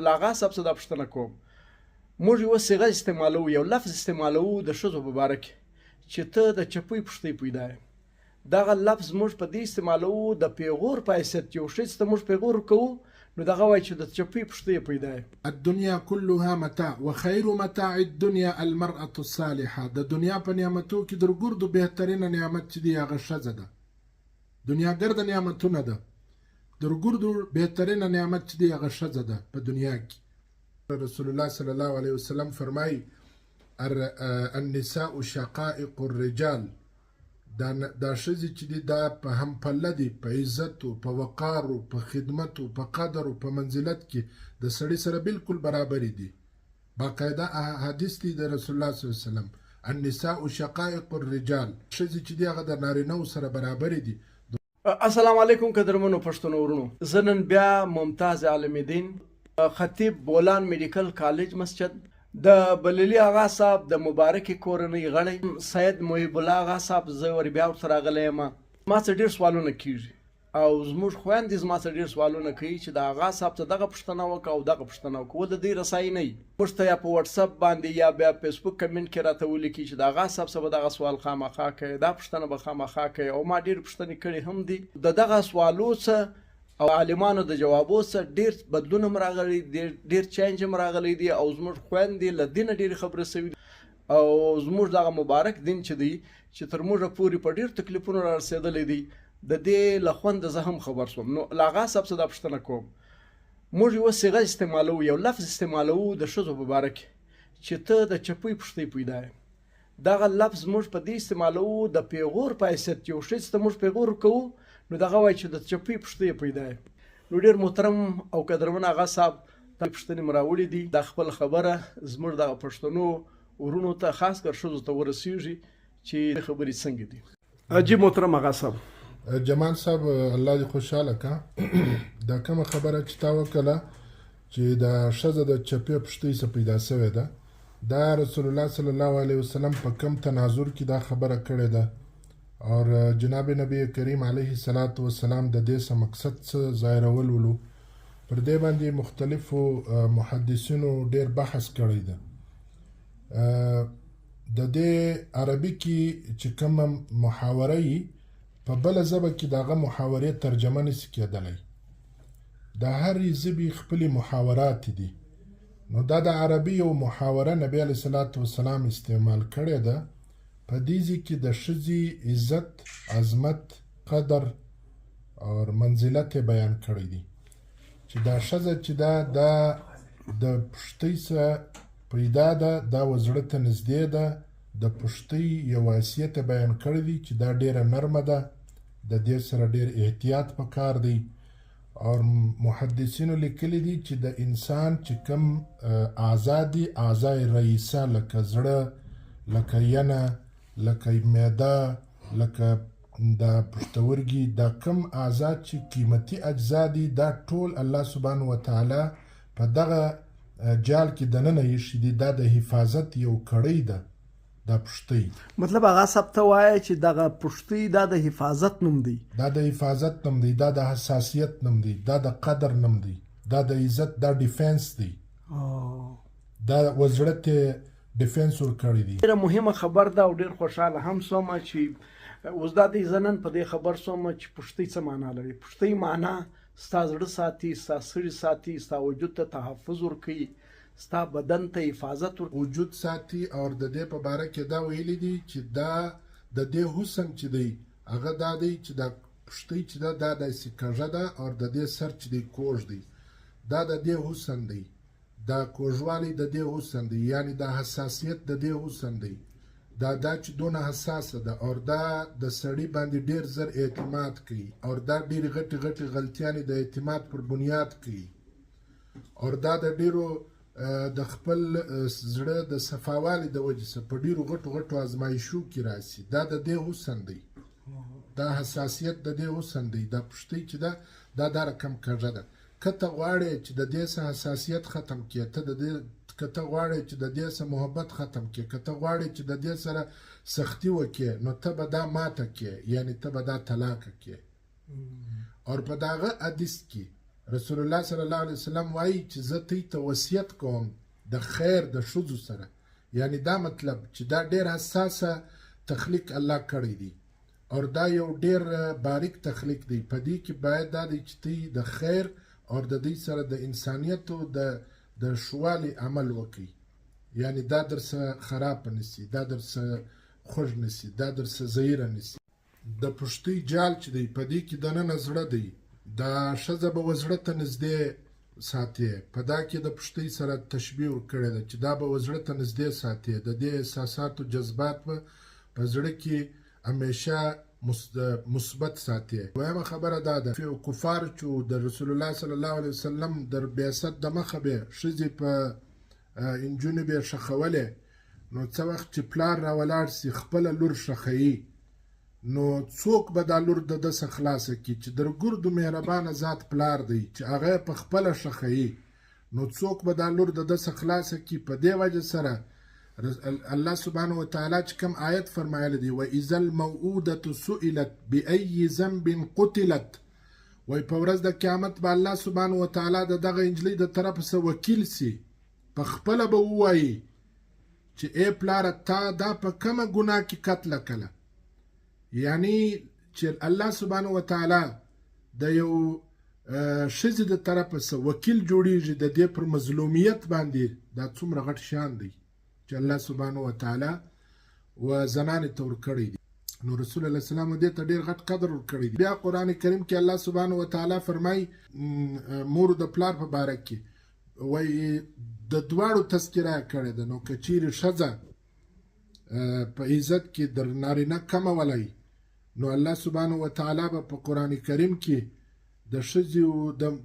له هغه حساب څه دا پوښتنه کوم موږ یوه صیغه استعمالوو یو لفظ استعمالوو د ښځو په باره کې چې ته د چپۍ پښتۍ پیدا یې دغه لفظ موږ په دې استعمالوو د پیغور په حیثیت یو ښځې ته موږ پیغور کوو نو دغه وایي چې د چپۍ پښتۍ پیدا یې الدنيا كلها متاع وخير متاع الدنيا المرأة الصالحة د دنیا په نعمتو کې در ګردو بهترینه نعمت چې دی هغه ښځه ده دنیا ګرده نعمتونه ده در ګردو بهترینه نعمت چې دی هغه ښځه ده په دنیا کې رسول الله صلی الله علیه وسلم فرمایي النساء شقائق الرجال دا ښځې چې دي دا په هم پله دي په عزت په وقار په خدمت په قدر په منزلت کې د سړي سره بالکل برابرې دي باقاعده حدیث دی د رسول الله صلی الله علیه وسلم النساء شقائق الرجال ښځې چې دي هغه د نارینهو سره برابرې دي. السلام علیکم قدرمنو پښتنو ورونو زه نن بیا ممتاز عالم دین خطیب بولان میډیکل کالج مسجد د بللي آغا صاحب د مبارکې کورنۍ غړی سید محب الله آغا صاحب زه ور بیا ورته راغلی یم ما څه ډېر سوالونه کېږي او زموږ خویندې زما څه ډېر سوالونه کوي چې د آغا صاحب ته دغه پوښتنه وکړه او دغه پوښتنه وکړه ول د دې رسایي نه وي موږ ته یا په وټساپ باندې یا بیا فیسبوک کمنټ کې راته ولیکي چې د آغا صاحب څه به دغه سوال خامخا کوي دا پوښتنه به خامخا کوي او ما ډېرې پوښتنې کړې هم دي د دغه سوالو څه او عالمانو د جوابو څه ډېر بدلون هم راغلی ډېر چینج هم راغلی دی او زموږ خویندې له دینه ډېرې خبرې شوي او زموږ دغه مبارک دین چې دی چې تر موږه پورې په ډېر تکلیفونو را رسېدلی دی د دې له خونده زه هم خبر شوم نو له هغه حساب څه دا پوښتنه کوم موږ یوه صیغه استعمالوو یو لفظ استعمالوو د ښځو په باره کې چې ته د چپۍ پښتۍ پیدا یې دغه لفظ موږ په دې استعمالوو د پیغور په حیثیت یو ښځې ته موږ پیغور کوو نو دغه وایي چې د چپۍ پښتۍ پیدا یې نو ډېر محترم او قدرمن آغا صاحب دا پوښتنې مو راوړي دي دا خپل خبره زموږ دغه پښتنو ورونو ته خاص کر ښځو ته ورسیږي چې خبرې څنګه دي جی محترم آغا صاحب جمال صاحب الله دې خوشحاله کا دا کومه خبره چې تا وکړه چې دا ښځه د چپې پښتۍ څخه پیدا شوې ده دا رسول الله صلی الله علیه وسلم په کم تناظر کې دا خبره کړې ده اور جناب نبی کریم علیه الصلاۃ والسلام د دې څه مقصد څه ظاهرول ولو پر دې باندې مختلفو محدثینو ډېر بحث کړی ده د دې عربي کې چې کومه محاوره یي په بله ژبه کې دغه محاورې ترجمه نشي کېدلی د هرې ژبې خپلې محاورات دي نو دا د عربي یو محاوره نبی علیه الصلاۃ والسلام استعمال کړې ده په دې کې د ښځې عزت عظمت قدر او منزلت بیان کړی دي چې دا ښځه چې دا د پښتۍ څخه پیدا ده دا وزړه ته نږدې ده د پښتۍ یو حیثیت بیان کړی دی چې دا ډېره نرمه ده د دې سره ډېر احتیاط پکار دی او محدثینو لیکلي دي چې د انسان چې کوم اعضا دي اعضای رئیسه لکه زړه لکه ینه لکه معده لکه دا پښتورګي دا کم اعضا چې قیمتي اجزا دي دا ټول الله سبحانه وتعالی په دغه جال کې دننه ایښي دي دا د حفاظت یو کړۍ ده دا پښتۍ مطلب هغه صاحب ته وایي چې دغه پښتۍ دا د حفاظت نوم دی دا د حفاظت نوم دی دا د حساسیت نوم دی دا د قدر نوم دی دا د عزت دا ډیفنس دی دا وزړه ته ډیفنس ورکړی دی ډېره مهمه خبر ده او ډېر خوشحاله هم شوم چې اوس دا دی زه نن په دې خبر شوم چې پښتۍ څه معنا لري پښتۍ معنا ستا زړه ساتي ستا سړي ساتي ستا وجود ته تحفظ ورکوي ستا بدن ته حفاظت وجود ساتي او د دې په باره کې دا ویلي دي چې دا د دې حسن چې دی هغه دا دی چې دا پښتۍ چې دا داسې کږه ده او د دې سر چې دی کوږ دی دا د دې حسن دی دا کوږوالی د دې حسن دی یعنی دا حساسیت د دې حسن دی دا چې دونه حساسه ده او دا د سړي باندې ډېر زر اعتماد کوي او دا ډېرې غټې غټې غلطیانې د اعتماد پر بنیاد کوي او دا د ډېرو د خپل زړه د صفاوالي د وجې څخه په ډېرو غټو غټو ازمایښو کې راسي دا د دې حسن دی دا حساسیت د دې حسن دی دا پښتۍ چې ده دا رقم کږه ده که ته غواړې چې د دې څخه حساسیت ختم کړې که ته غواړې چې د دې څخه محبت ختم کړې که ته غواړې چې د دې سره سختي وکړې نو ته به دا ماته کړې یعنی ته به دا طلاقه کړې او په دغه حدیث کې رسول الله صلی الله علیه وسلم وایي چې زه تی ته وصیت کوم د خیر د ښځو سره، یعنی دا مطلب چې دا ډېر حساسه تخلیق الله کړی دی او دا یو ډېر باریک تخلیق دی. په دې کې باید دا دی چې تی د خیر او د دې سره د انسانیت او د شوالي عمل وکړي، یعنی دا درسه خراب نسی، دا درسه خوږ نسی، دا درسه زهیره نسی. د پښتۍ جال چې دی په دې کې دننه زړه دی، دا ښځه به وزړه ته نږدې ساتي، په دا کې د پښتۍ سره تشبیه ورکړې ده چې دا به وزړه ته نږدې ساتي، د دې احساساتو جذبات به په زړه کې همیشه مثبت ساتي. دویمه خبره دا ده کفار چې د رسول الله صلی الله علیه وسلم در بعثت د مخه به ښځې په انجونې به ښخولې، نو څه وخت چې پلار را ولاړ سي خپله لور ښخوي، نو څوک به دا لور د ده څخه خلاصه کړي چې درګردو مهربانه ذات پلار دی چې هغه یې په خپله ښخوي، نو څوک به دا لور د ده څخه خلاصه کړي. په دې وجه سره الله سبحانه وتعالی چې کوم آیت فرمایلی دی وَإِذَا الْمَوْءُودَةُ سُئِلَتْ بِأَيِّ ذَنْبٍ قُتِلَتْ، وایي په ورځ د قیامت به الله سبحانه وتعالی د دغه نجلۍ د طرفه څه وکیل سي، په خپله به ووایي چې ای پلاره تا دا په کومه ګناه کې قتله کړله، یعنی چې الله سبحانه وتعالی د یو ښځې د طرفه څه وکیل جوړیږي د دې پر مظلومیت باندې، دا څومره غټ شان دی چې الله سبحانه وتعالی و زنانې ته ورکړی دی. نو رسول الله صلی الله علیه وسلم دې ته ډېر غټ قدر ورکړی دی. بیا قرآن کریم کې الله سبحانه وتعالی فرمایي مور د پلار په باره کې وایي د دواړو تذکره کړې ده، نو که چیرې ښځه په عزت کې در نارینه کمه ولی، نو الله سبحانه وتعالی به په قرآن کریم کې د ښځې او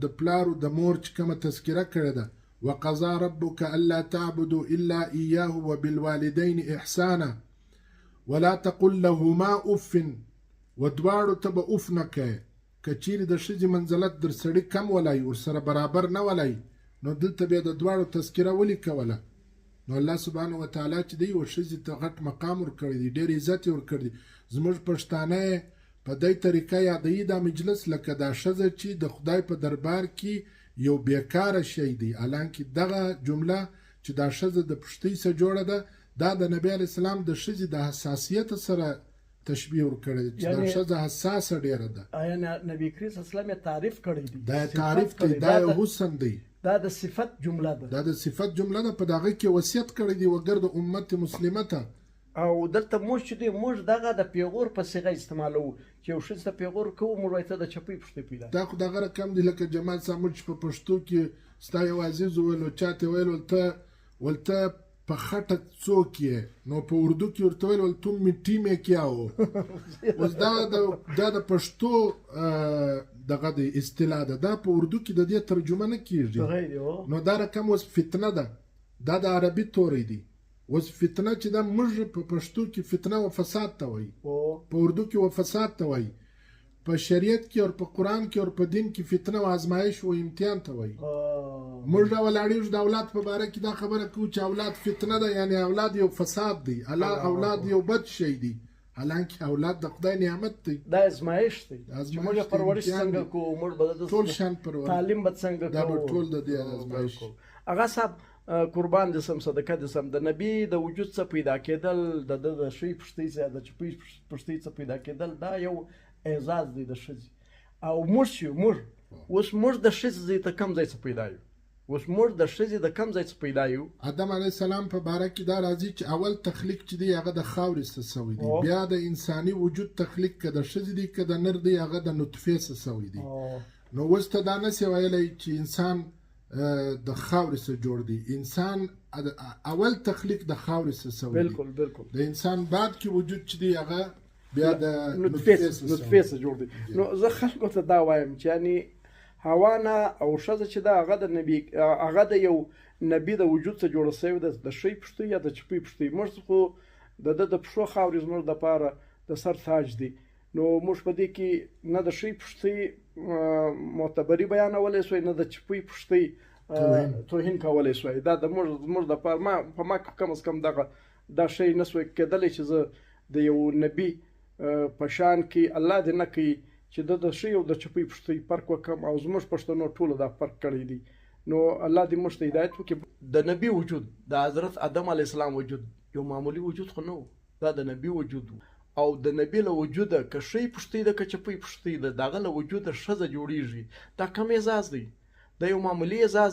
د پلار او د مور چې کومه تذکره کړې ده وَقَضَى رَبُّكَ أَلَّا تَعْبُدُوا إِلَّا إِيَّاهُ وَبِالْوَالِدَيْنِ إِحْسَانًا وَلَا تَقُل لَّهُمَا أُفٍّ، و دواړو ته به اف نه کوې. که چیرې د ښځې منزلت در سړي کم ولی، ورسره برابر نه ولی، نو دلته بیا د دواړو تذکره ولې کوله؟ نو الله سبحانه وتعالی چې دی یو ښځې ته غټ مقام ورکړی دی، ډېر عزت یې ورکړی دی. زموږ پښتانه په دې طریقه یادوي دا مجلس لکه دا ښځه چې د خدای په دربار کې یو بیکاره شی دی، حالانکه دغه جمله چې دا ښځه د پښتۍ څخه جوړه ده دا د نبی علیه السلام د ښځې د حساسیت سره تشبیه ورکړی دی چې دا ښځه حساسه ډېره ده. آیا نبی کریم صلی الله علیه وسلم یې تعریف کړی دی؟ دا تعریف دی، دا یو حسن دی، دا د صفت جمله ده، دا د صفت جمله ده. په دغه کې وصیت کړی دی وګر د امت مسلمه ته. او دلته موږ چې دی موږ دغه د پیغور په صيغه استعمالوو چې یو ښځې ته پیغور کوو، موږ وایو ته د چپۍ پښتۍ پیدا. دا خو دغه رقم دی لکه جمال صاحب موږ په پښتو کې ستا یو عزیز وویل چاته ویل ولته په خټه څوک یې، نو په اردو کې ورته ویل ول تم مټي مې کیا و. اوس دا د پښتو دغه د اصطلاح ده، دا په اردو کې د دې ترجمه نه کیږي. نو دا رقم اوس فتنه ده، دا د عربي توری دی. اوس فتنه چې دا موږ په پښتو کې فتنه و فساد ته وایي، په اردو کې و فساد ته وایي، په شریعت کې او په قرآن کې او په دین کې فتنه و ازمایش و امتحان ته وایي. موږ راولاړېږو د اولاد په باره کې دا خبره کوو چې اولاد فتنه ده، یعنی اولاد یو فساد دی، اولاد یو بد شی دی، حالانکه اولاد د خدای نعمت دی، دا ازمایش دی چې موږ پرورش څنګه کوو، موږ به ټول شان پرورش تعلیم به څنګه کوو، دا به ټول د دې ازمایش. هغه صاحب قربان دې سم صدقه دې سم، د نبی د وجود څخه پیدا کېدل، د ښۍ پښتۍ څخه د چپۍ پښتۍ څخه پیدا کېدل، دا یو اعزاز دی د ښځې. او موږ اوس موږ د ښځې ته کم ځای څخه پیدا یو، اوس موږ د ښځې د کم ځای څخه پیدا یو. آدم علیه السلام په باره کې دا راځي چې اول تخلیق چې دی هغه د خاورې څخه سوی دی، بیا د انساني وجود تخلیق که د ښځې دی که د نر دی هغه د نطفې څخه سوی دی. نو اوس ته دا نسې ویلی چې انسان د خاورې څخه جوړ دی، انسان اول تخلیق د خاورې څخه سوی دی. بالکل بالکل. د انسان بعد کې وجود چې دی هغه بیا د نطفې څخه جوړ دی. نو زه خلکو ته دا وایم چې یعنی هوا نه او ښځه چې ده هغه د یو نبي د وجود څخه جوړه سوې ده، د ښۍ پښتۍ یا د چپۍ پښتۍ. موږ خو د ده د پښو خاورې زموږ دپاره د سر تاج دی. نو موږ په دې کې نه د ښۍ پښتۍ معتبري بیانولی سوی، نه د چپۍ پښتۍ توهین کولی سوی. دا د موږ دپاره په ما کم از کم دا شی نه سوی کېدلی چې زه د یو نبي په شان کې الله دې نه کوي چې د ښي او د چپۍ پښتۍ فرق وکړم او زموږ پښتنو ټولو دا فرق کړی دی. نو الله دې موږ ته هدایت وکړي. د نبی وجود د حضرت آدم علیه السلام وجود یو معمولی وجود خو نه و، دا د نبی وجود و. او د نبی له وجوده که ښۍ پښتۍ ده که چپۍ پښتۍ ده، د هغه له وجوده ښځه جوړیږي. دا کم اعزاز دی، دا یو معمولی اعزاز دی.